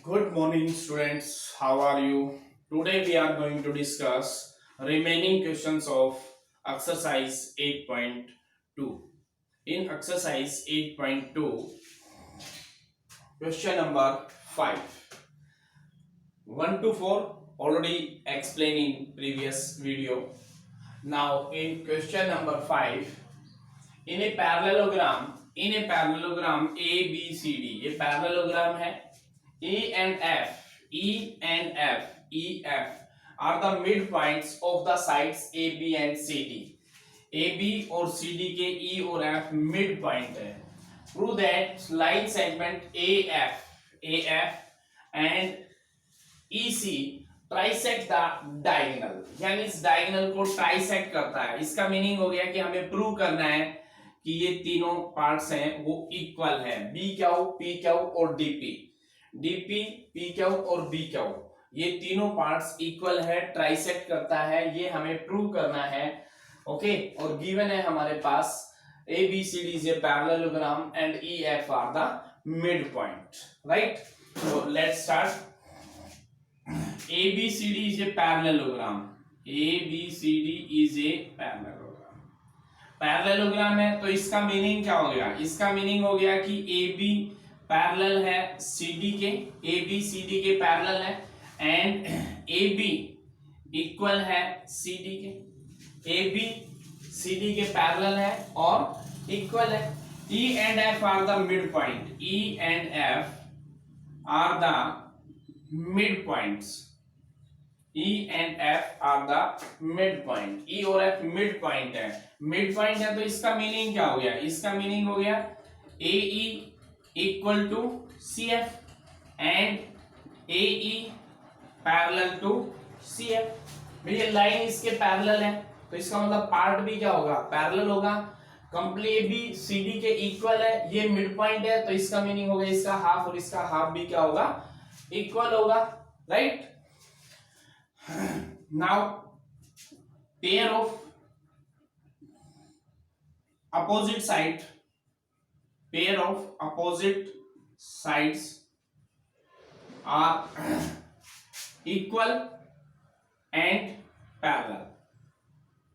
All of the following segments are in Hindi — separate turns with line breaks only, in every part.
Good morning, students. How are you? Today we are going to discuss remaining questions of exercise 8.2. In exercise 8.2, question number 5. 1 to 4 already explained in previous video. Now in question number 5, in a parallelogram A B C D, ये parallelogram है. E and F are the midpoints of the sides AB and CD. AB और CD के E और F midpoint है. Prove that line segment AF and EC trisect the diagonal. यानी इस diagonal को trisect करता है. इसका मीनिंग हो गया कि हमें प्रूव करना है कि ये तीनों पार्ट्स हैं वो इक्वल है. बी क्यू, पी क्यू और डीपी. डीपी, पी क्यू और बी क्यू ये तीनों पार्ट्स इक्वल है, ट्राइसेक्ट करता है, ये हमें प्रूव करना है. ओके, और गिवन है हमारे पास A B C D is a parallelogram and E F are the mid point. Right, so let's start. A B C D is a parallelogram. A B C D is a parallelogram. Parallelogram है तो इसका मीनिंग क्या हो गया? इसका मीनिंग हो गया कि ए बी पैरेलल है CD के, ए बी सी डी के पैरेलल है एंड ए बी इक्वल है CD के. ए बी सी डी के पैरेलल है और इक्वल है. E and F are the mid point. E and F are the mid points. E and F are the mid point. E और F मिड पॉइंट है. मिड पॉइंट है तो इसका मीनिंग क्या हो गया? इसका मीनिंग हो गया AE equal to CF and AE parallel to CF. भैया लाइन इसके पैरेलल है तो इसका मतलब पार्ट भी क्या होगा? पैरेलल होगा. कंप्लीट भी CD के इक्वल है, ये मिड पॉइंट है तो इसका मीनिंग हो गया इसका हाफ और इसका हाफ भी क्या होगा? इक्वल होगा. Right, now pair of opposite sides are equal and parallel.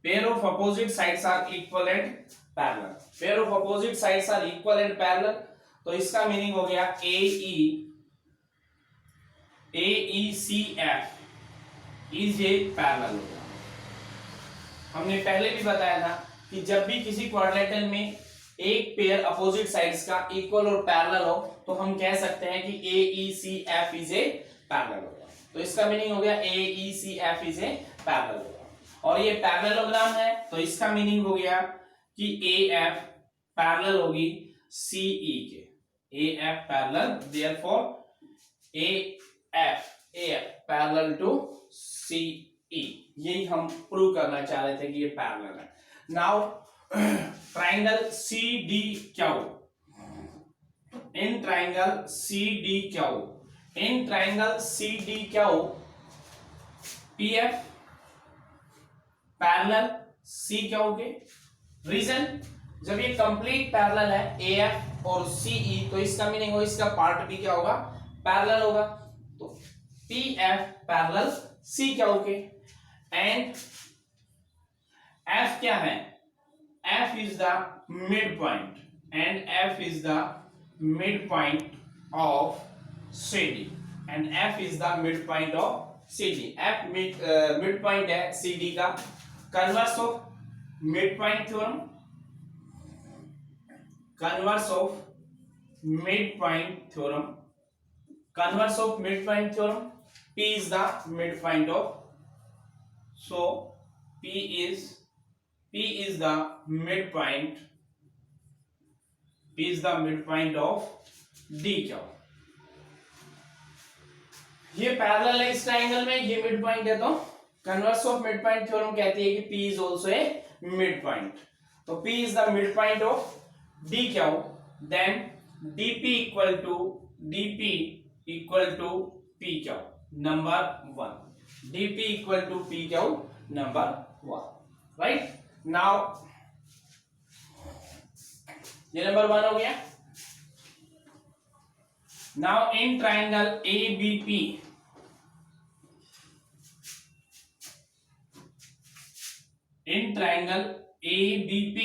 Pair of opposite sides are equal and parallel. Pair of opposite sides are equal and parallel. तो इसका मीनिंग हो गया AECF is a parallelogram. हमने पहले भी बताया था कि जब भी किसी क्वाड्रिलेटरल में एक पेयर अपोजिट साइड्स का इक्वल और पैरेलल हो तो हम कह सकते हैं कि AECF इज ए पैरेललोग्राम. तो इसका मीनिंग हो गया AECF इज ए पैरेललोग्राम. और ये पैरेललोग्राम है तो इसका मीनिंग हो गया कि AF पैरेलल होगी CE के. AF parallel, therefore AF parallel to CE. यही हम प्रूव करना चाह रहे थे कि ये पैरेलल है. Now triangle CDQ. In triangle CDQ, PF parallel CQ के. रीजन, जब ये कंप्लीट पैरेलल है AF और CE तो इसका मीनिंग हो इसका पार्ट भी क्या होगा? पैरेलल होगा. तो PF पैरेलल CQ के. एंड F क्या है? F is the midpoint and F is the midpoint of CD and F is the midpoint of CD. F midpoint है CD का. Converse of midpoint theorem. Converse of midpoint theorem. P is the midpoint of. So P is the midpoint. P is the midpoint of DQ. ये पैरेलल है इस ट्रायंगल में, ये मिड पॉइंट है तो converse of mid point theorem कहती है कि P is also a mid point. तो P is the midpoint of DQ. Then DP equal to PQ. Number 1. DP equal to PQ number 1. Right? Now ये नंबर 1 हो गया. Now in triangle ABP, in triangle ABP,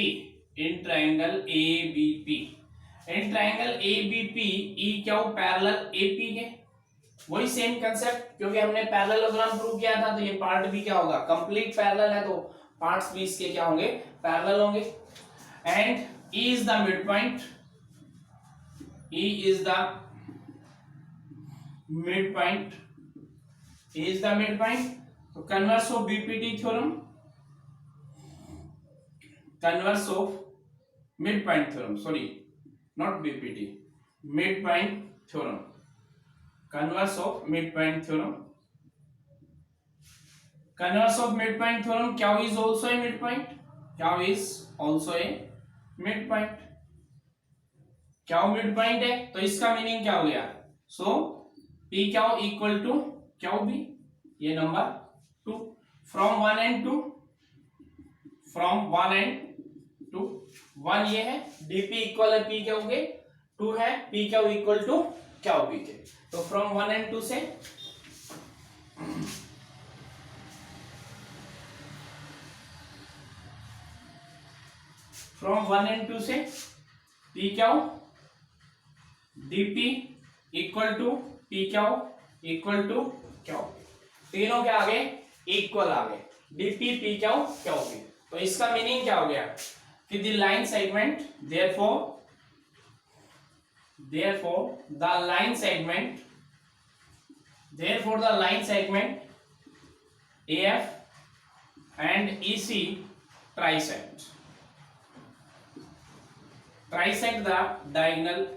in triangle ABP, in triangle ABP, E क्या हो, पैरेलल AP के, वही सेम कंसेप्ट, क्योंकि हमने पैरेललोग्राम प्रूव किया था, तो ये पार्ट भी क्या होगा, कंप्लीट पैरेलल है, तो पार्ट्स भी इसके क्या होंगे, पैरेलल होंगे. And E is the midpoint, E is the midpoint, E is the midpoint. तो converse of BPT theorem, converse of midpoint theorem, sorry, not BPT, midpoint theorem, converse of midpoint theorem, converse of midpoint theorem, क्या is also a midpoint, क्या is also a midpoint, क्या midpoint है, तो इसका मीनिंग क्या हो गया, सो P क्या इक्वल टू क्या भी, ये number 2, from 1 and 2, from 1 and 2, 1 ये है, dp इक्वल है p क्या हो गए 2 है, p क्या इक्वल टू क्या हो p के, तो फ्रॉम 1 and 2 से फ्रॉम 1 and 2 से p क्या हो dp इक्वल टू p क्या हो इक्वल टू क्या हो, तीनों के आगे इक्वल आ गए, dp p क्या हो p, तो इसका मीनिंग क्या हो गया कि the line segment, therefore the line segment, therefore the line segment AF and EC trisect, trisect the diagonal,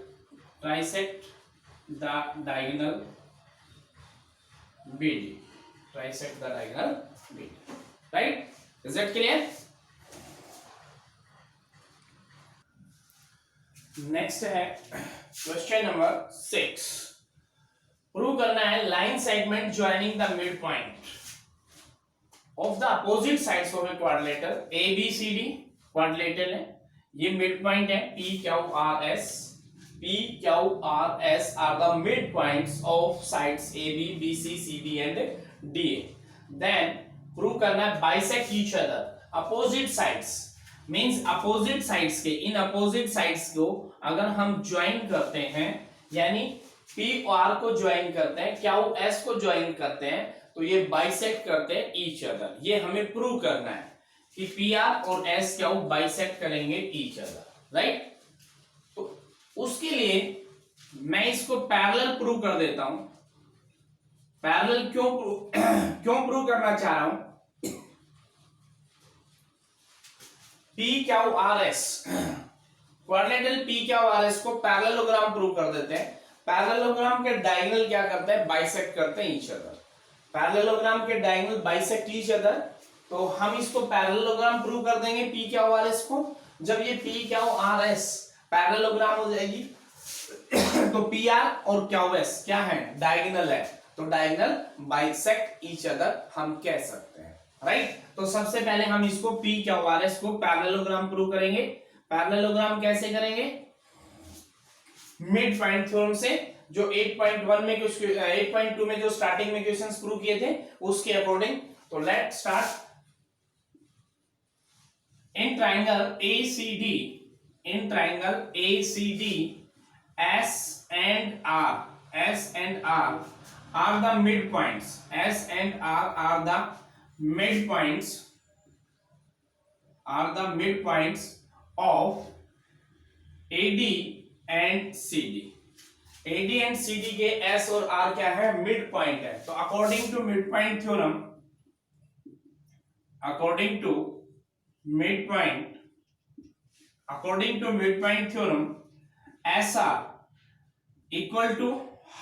trisect the diagonal BD, trisect the diagonal BD, right? Is that clear? Next है क्वेश्चन नंबर 6, प्रूव करना है line segment joining the mid point of the opposite sides of a quadrilateral ABCD, quadrilateral है, ये मिड पॉइंट है PQRS, PQRS are the mid points of sides AB, BC, CD and DA. Then prove करना है bisect each other, opposite sides means opposite sides के, इन अपोजिट साइड्स को अगर हम ज्वाइन करते हैं, यानी P और R को ज्वाइन करते हैं, क्या वो S को ज्वाइन करते हैं, तो ये बाइसेक्ट करते हैं ईच अदर. ये हमें प्रूव करना है कि PR और S क्या वो बाइसेक्ट करेंगे ईच अदर, राइट. तो उसके लिए मैं इसको पैरेलल प्रूव कर देता हूं. पैरेलल क्यों प्रूव करना चाह रहा हूं, PQRS, क्वाड्रिलेटरल PQRS को पैरेललोग्राम प्रूव कर देते हैं. पैरेललोग्राम के डायगोनल क्या करते हैं, बाइसेक्ट करते हैं ईच अदर. पैरेललोग्राम के डायगोनल बाइसेक्ट ईच अदर, तो हम इसको पैरेललोग्राम प्रूव कर देंगे PQRS को. जब ये PQRS पैरेललोग्राम हो जाएगी तो PR और QS क्या है, डायगोनल है, तो डायगोनल बाइसेक्ट ईच अदर हम कह सकते हैं, राइट. तो सबसे पहले हम इसको PQRS को पैरेललोग्राम प्रूव करेंगे. पैरेललोग्राम कैसे करेंगे, मिड पॉइंट थ्योरम से, जो 8.1 में 8.2 में जो स्टार्टिंग में क्वेश्चंस प्रूव किए थे उसके अकॉर्डिंग. तो let start. In triangle ACD, in triangle ACD S and R are the midpoints, S and R are the midpoints, of AD and CD. AD and CD के S और R क्या है, मिड पॉइंट है. तो according to mid point theorem, according to mid point theorem, SR equal to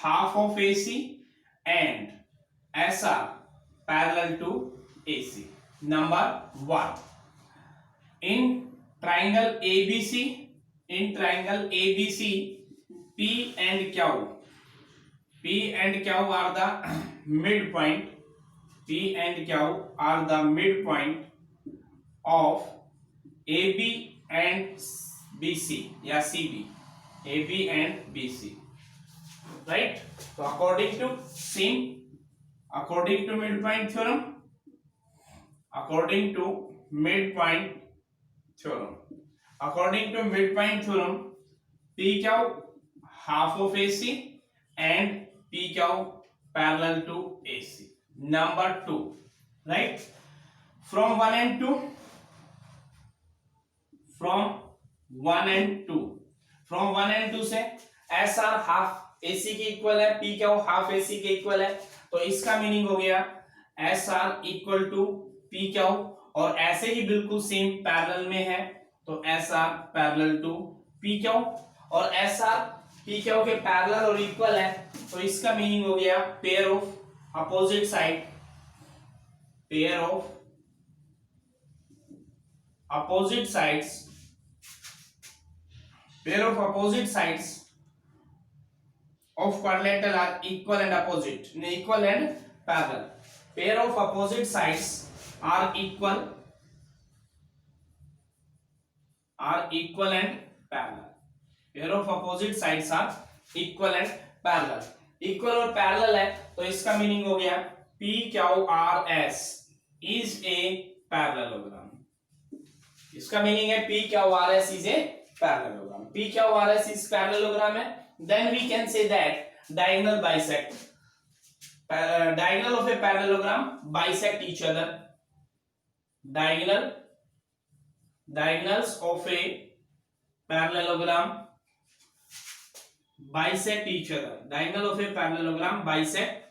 half of AC and SR parallel to AC. Number 1. In triangle ABC, P and Q are the midpoint. P and Q are the midpoint of AB and BC या CB. AB and BC. Right. तो according to same, according to mid point theorem, according to mid point theorem, according to mid point theorem, P Q half of AC and P Q parallel to AC. Number 2, right? From 1 and 2, from 1 and 2, from 1 and 2 से SR हाफ AC के इक्वल है, P Q हाफ AC के इक्वल है, तो इसका मीनिंग हो गया SR equal to P Q, और ऐसे ही बिल्कुल सेम पैरेलल में है तो SR parallel to P Q, और SR P Q के पैरेलल और इक्वल है तो इसका मीनिंग हो गया pair of opposite side, pair of opposite sides, pair of opposite sides of quadrilateral are equal and opposite, equal and parallel. Pair of opposite sides are equal and parallel. Pair of opposite sides are equal and parallel. Equal और parallel है तो इसका मीनिंग हो गया PQRS is a parallelogram. इसका मीनिंग है PQRS is a parallelogram. PQRS is parallelogram है, then we can say that diagonal bisect, diagonal of a parallelogram bisect each other, diagonals of a parallelogram bisect each other, diagonal of a parallelogram bisect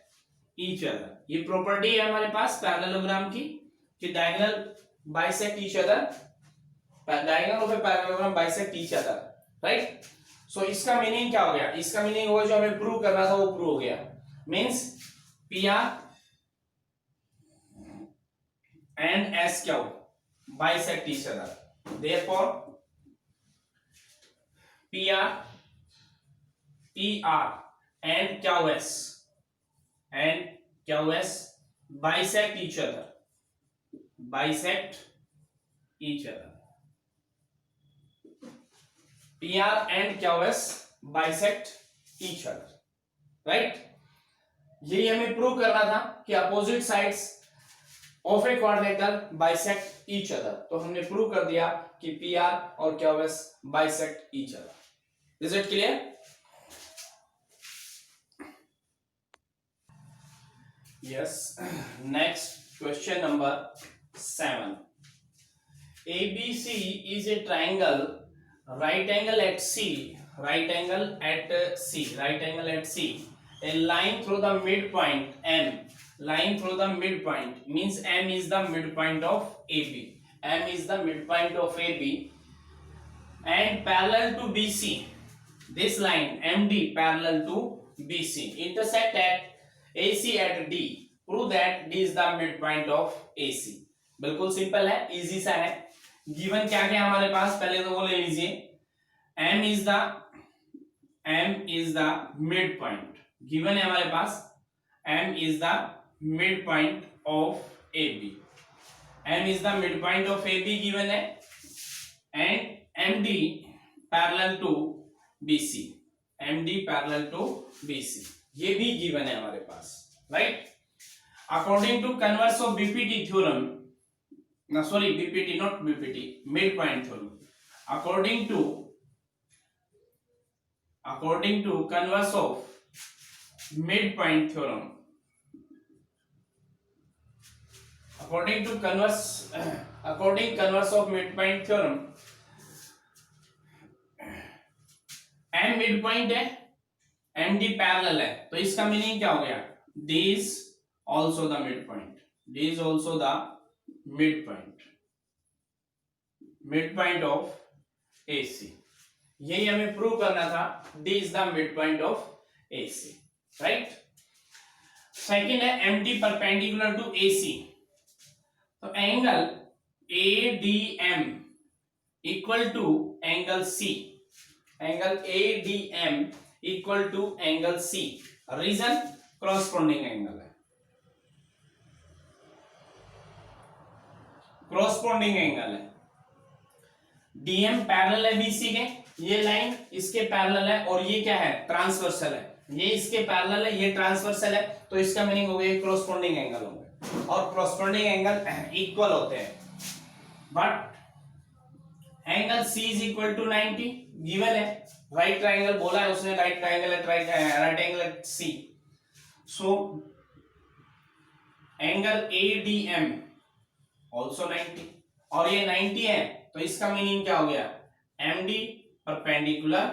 each other. ये प्रॉपर्टी है हमारे पास पैरेललोग्राम की कि diagonal bisect each other, diagonal of a parallelogram bisect each other, right? So इसका मीनिंग क्या हो गया, इसका मीनिंग होगा जो हमें प्रूव करना था वो प्रूव हो गया, means PR and SQ bisect each other, therefore PR and QS bisect each other, PR and QS bisect each other, right? यही हमें प्रूव करना था कि opposite sides of a quadrilateral bisect each other, तो हमने प्रूव कर दिया कि PR और QS bisect each other. Is it clear? Yes. Next question number 7. ABC is a triangle, right angle at C, right angle at C. A line through the midpoint M. Line through the midpoint means M is the midpoint of AB. M is the midpoint of AB and parallel to BC. This line MD parallel to BC intersect at AC at D. Prove that D is the midpoint of AC. बिल्कुल सिंपल है, इजी सा है. गिवन क्या क्या हमारे पास, पहले तो वो ले लीजिए. M is the midpoint. Given है हमारे पास M is the midpoint of AB. M is the midpoint of AB given है, and MD parallel to BC. MD parallel to BC. ये भी गिवन है हमारे पास, right? According to converse of BPT theorem, ना sorry BPT not BPT, mid point theorem. According to converse of mid point theorem, according converse of mid point theorem, M mid point है, MD पैरेलल है, तो इसका मीनिंग क्या हो गया, D is also the midpoint. D is also the midpoint of AC. यही हमें प्रूव करना था, D is the midpoint of AC, right? Second है MD perpendicular to AC. तो angle ADM equal to angle C. Angle ADM equal to angle C. Reason corresponding angle है, क्रॉसपोंडिंग एंगल है. DM पैरेलल है BC के, ये लाइन इसके पैरेलल है और ये क्या है, ट्रांसवर्सल है. ये इसके पैरेलल है, ये ट्रांसवर्सल है, तो इसका मीनिंग हो गया क्रॉसपोंडिंग एंगल होंगे, और क्रॉसपोंडिंग एंगल इक्वल होते हैं। But angle C is equal to 90 given है, राइट ट्राइंगल बोला है उसने, राइट ट्राइंगल है, right angle C, so angle ADM also 90, और ये 90 है, तो इसका मीनिंग क्या हो गया, MD परपेंडिकुलर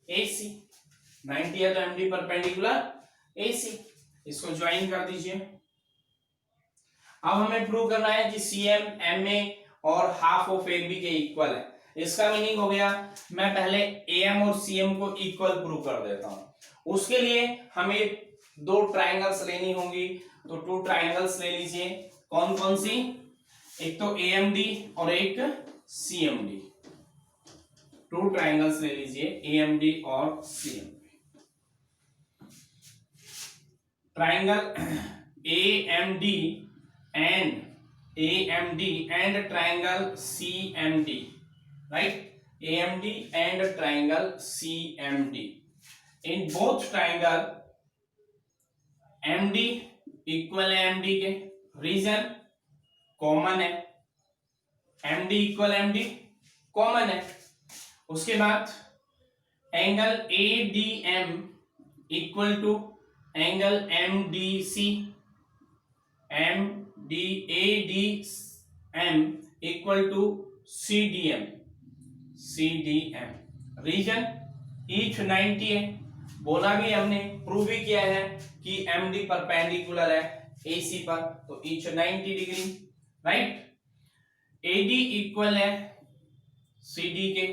AC, 90 है तो MD परपेंडिकुलर AC, इसको ज्वाइन कर दीजिए। अब हमें प्रूव करना है कि CM MA और हाफ ऑफ AB के इक्वल है। इसका मीनिंग हो गया, मैं पहले AM और CM को इक्वल प्रूव कर देता हूं। उसके लिए हमें दो ट्राइंगल्स लेनी होंगी, तो टू ट्राइंगल्स ले लीजिए। कौन कौन सी, एक तो AMD और एक CMD, टू ट्राइंगल्स ले लीजिए, AMD और CMD। Triangle AMD and triangle CMD, right? AMD and triangle CMD. In both triangle MD equal है MD के, रीजन कॉमन है, MD इक्वल MD कॉमन है। उसके बाद angle ADM equal to angle MDC, ADM equal to CDM, reason each 90 है, बोला भी हमने, प्रूव भी किया है कि MD परपेंडिकुलर है AC पर, तो each 90 degree, right. AD equal है CD के,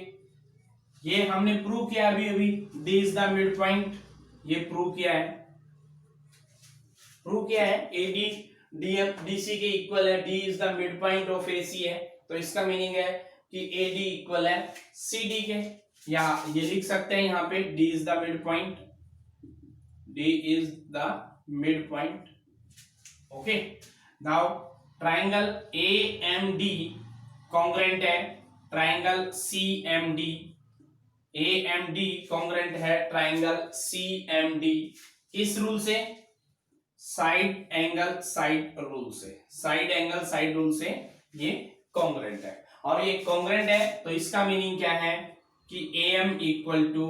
ये हमने प्रूव किया अभी अभी, D is the mid point, ये प्रूव किया है, AD DC के इक्वल है, D is the mid point of AC है, तो इसका मीनिंग है कि AD इक्वल है CD के, या ये लिख सकते हैं यहाँ पे D is the mid point, okay. Now triangle AMD congruent है ट्राइंगल CMD, AMD कॉन्ग्रेंट है ट्राइंगल CMD, किस रूल से, साइड एंगल साइड रूल से ये कॉन्ग्रेंट है, और ये कॉन्ग्रेंट है, तो इसका मीनिंग क्या है कि AM equal to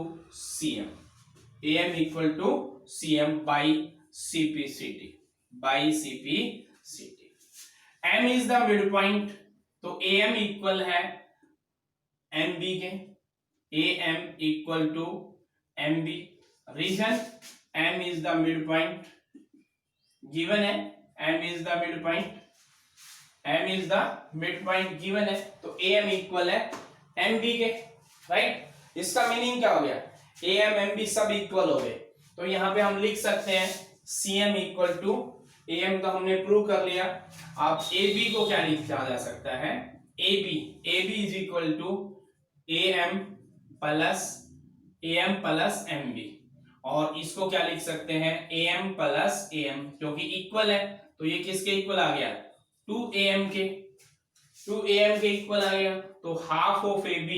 CM by CPCD, M is the mid point, तो AM इक्वल है MB के, AM equal to MB, reason M is the mid point given है, M is the mid point given है, तो AM इक्वल है MB के, राइट। इसका मीनिंग क्या हो गया, AM MB सब इक्वल हो गए, तो यहाँ पे हम लिख सकते हैं CM इक्वल टू, AM तो हमने प्रूव कर लिया, आप AB को क्या लिखा जा सकता है, AB is equal to AM plus MB, और इसको क्या लिख सकते हैं AM प्लस AM, क्योंकि इक्वल है, तो ये किसके इक्वल आ गया, 2AM के इक्वल आ गया, तो हाफ ऑफ AB,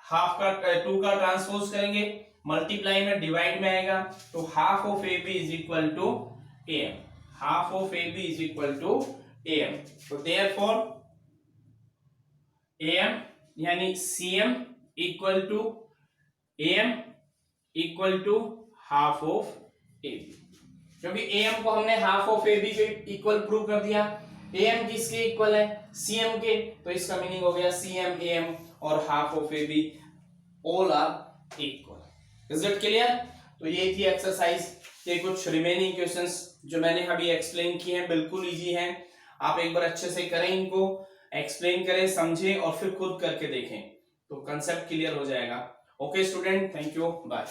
हाफ का 2 का ट्रांसपोज करेंगे, मल्टीप्लाई में डिवाइड में आएगा, तो half of AB is equal to AM, तो देयरफॉर AM यानी CM equal to AM equal to half of AB, क्योंकि AM को हमने हाफ ऑफ AB के इक्वल प्रूव कर दिया, AM किसके इक्वल है, CM के, तो इसका मीनिंग हो गया CM AM और half of AB all are equal. Is it clear? तो ये थी एक्सरसाइज के कुछ रिमेनिंग क्वेश्चंस जो मैंने अभी एक्सप्लेन किए हैं, बिल्कुल इजी हैं, आप एक बार अच्छे से करें, इनको एक्सप्लेन करें, समझें और फिर खुद करके देखें, तो कंसेप्ट क्लियर हो जाएगा। Okay student, thank you, bye.